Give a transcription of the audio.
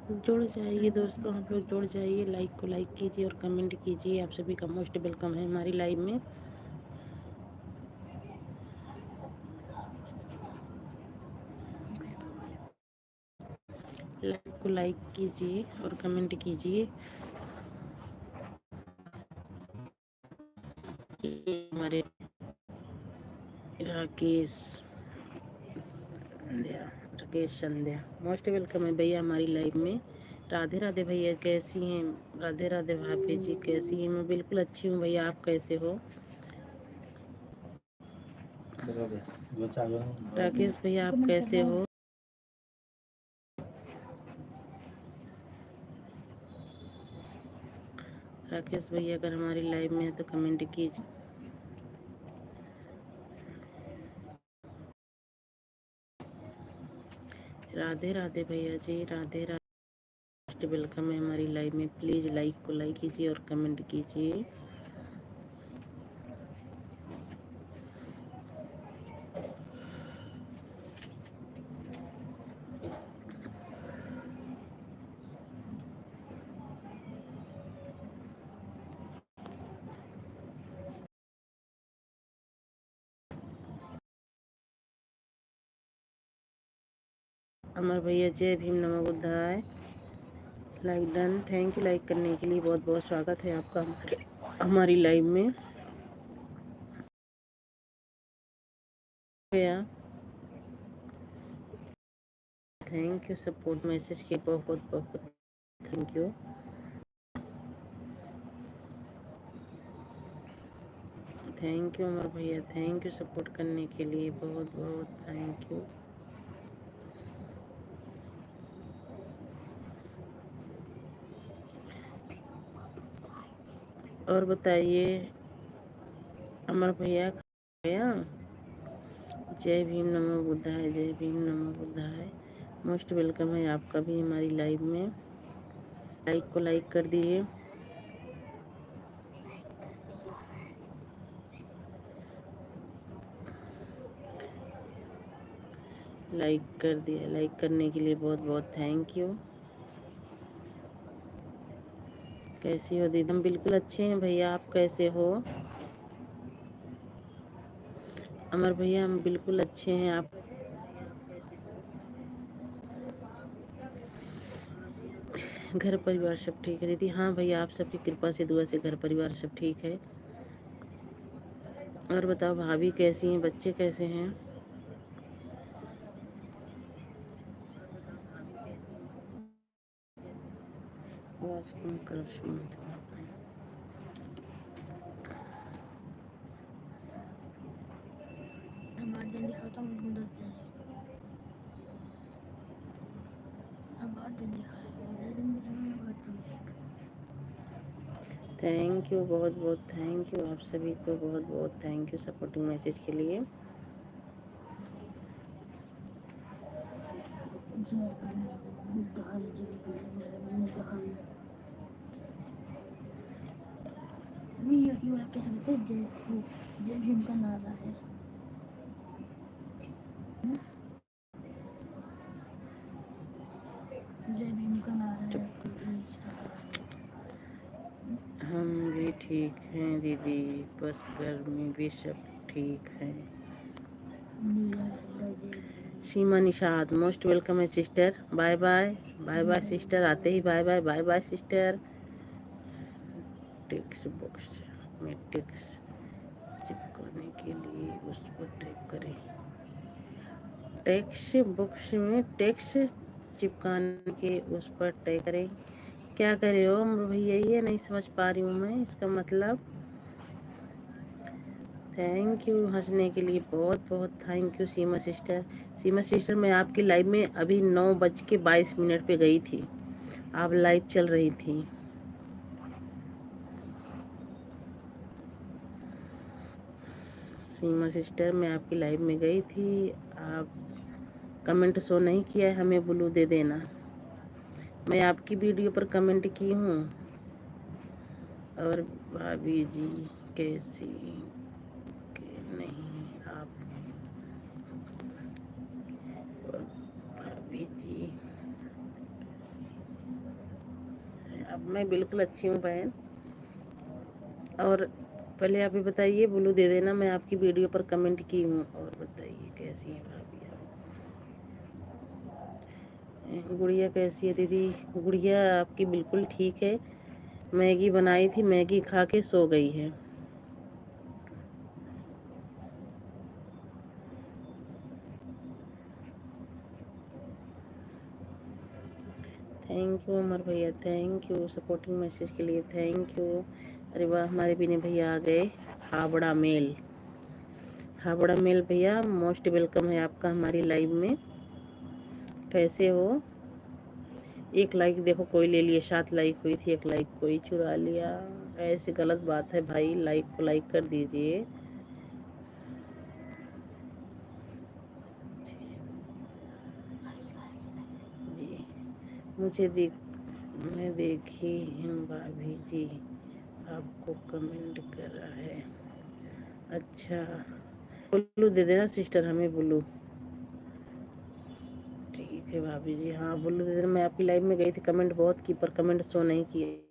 जुड़ जाइए दोस्तों, आप लोग जुड़ जाइए, लाइक को लाइक कीजिए और कमेंट कीजिए। आप सभी का मोस्ट वेलकम है हमारी लाइव में। लाइक को लाइक कीजिए और कमेंट कीजिए। हमारे राकेश संध्या, राकेश संध्या मोस्ट वेलकम है भैया हमारी लाइव में। राधे राधे भैया, कैसी हैं? राधे राधे भाभी जी, कैसी हैं? मैं बिल्कुल अच्छी हूँ भैया, आप कैसे हो? राकेश भैया आप कैसे हो? राकेश भैया अगर हमारी लाइव में है तो कमेंट कीजिए। राधे राधे भैया जी, राधे राधे, वेलकम है हमारी लाइव में। प्लीज़ लाइक को लाइक कीजिए और कमेंट कीजिए। अमर भैया जय भीम नमो बुद्धाय। Like done, thank you like करने के लिए, बहुत बहुत स्वागत है आपका हमारी लाइव में। भैया थैंक यू सपोर्ट मैसेज के, बहुत बहुत थैंक यू। थैंक यू अमर भैया, थैंक यू सपोर्ट करने के लिए, बहुत बहुत थैंक यू। और बताइए अमर भैया, भैया जय भीम नमो बुद्धाय, जय भीम नमो बुद्धाय। मोस्ट वेलकम है आपका भी हमारी लाइव में। लाइक को लाइक कर दिए। लाइक कर दिया, लाइक करने के लिए बहुत बहुत थैंक यू। कैसी हो दीदी? हम बिल्कुल अच्छे हैं भैया, आप कैसे हो? अमर भैया हम बिल्कुल अच्छे हैं, आप? घर परिवार सब ठीक है दीदी? हाँ भैया, आप सबकी कृपा से दुआ से घर परिवार सब ठीक है। और बताओ भाभी कैसी हैं, बच्चे कैसे हैं? आवाज कम करो, थैंक यू, बहुत बहुत थैंक यू आप सभी को, बहुत बहुत थैंक यू सपोर्टिंग मैसेज के लिए। जय भीम का नारा है। जय भीम का नारा है। हम भी ठीक हैं दीदी, बस घर में भी सब ठीक है। सीमा निषाद मोस्ट वेलकम है sister. Bye bye, bye bye sister, आते ही bye bye, bye bye sister. Text box में टेक्स्ट चिपकाने के लिए उस पर टाइप करें। टेक्स्ट बॉक्स में टेक्स्ट चिपकाने के उस पर टाइप करें। क्या करे हो भैया, ये नहीं समझ पा रही हूँ मैं इसका मतलब। थैंक यू हंसने के लिए, बहुत बहुत thank you Seema sister. Seema sister मैं आपकी लाइव में अभी 9:22 पे गई थी, आप लाइव चल रही थी। सीमा सिस्टर मैं आपकी लाइव में गई थी, आप कमेंट शो नहीं किया है, हमें ब्लू दे देना। मैं आपकी वीडियो पर कमेंट की हूँ। और भाभी जी कैसी के नहीं आप? और भाभी जी मैं बिल्कुल अच्छी हूँ बहन। और पहले आप ही बताइए, ब्लू दे देना। मैं आपकी वीडियो पर कमेंट की हूँ। और बताइए कैसी हैं भाभी आप? गुड़िया कैसी है दीदी? गुड़िया आपकी बिल्कुल ठीक है। मैगी बनाई थी, मैगी खा के सो गई है। थैंक यू अमर भैया, थैंक यू सपोर्टिंग मैसेज के लिए, थैंक यू। अरे वाह, हमारे विनय भैया आ गए। हावड़ा मेल, हावड़ा मेल भैया मोस्ट वेलकम है आपका हमारी लाइव में। कैसे हो? एक लाइक देखो कोई ले लिए, 7 लाइक हुई थी, एक लाइक कोई चुरा लिया। ऐसी गलत बात है भाई, लाइक को लाइक कर दीजिए। जी मुझे देख, मैं देखी हूँ भाभी जी आपको कमेंट कर रहा है। अच्छा, ब्लू दे देना सिस्टर हमें, ब्लू। ठीक है भाभी जी, हाँ ब्लू दे देना। मैं आपकी लाइव में गई थी, कमेंट बहुत की पर कमेंट शो नहीं किए।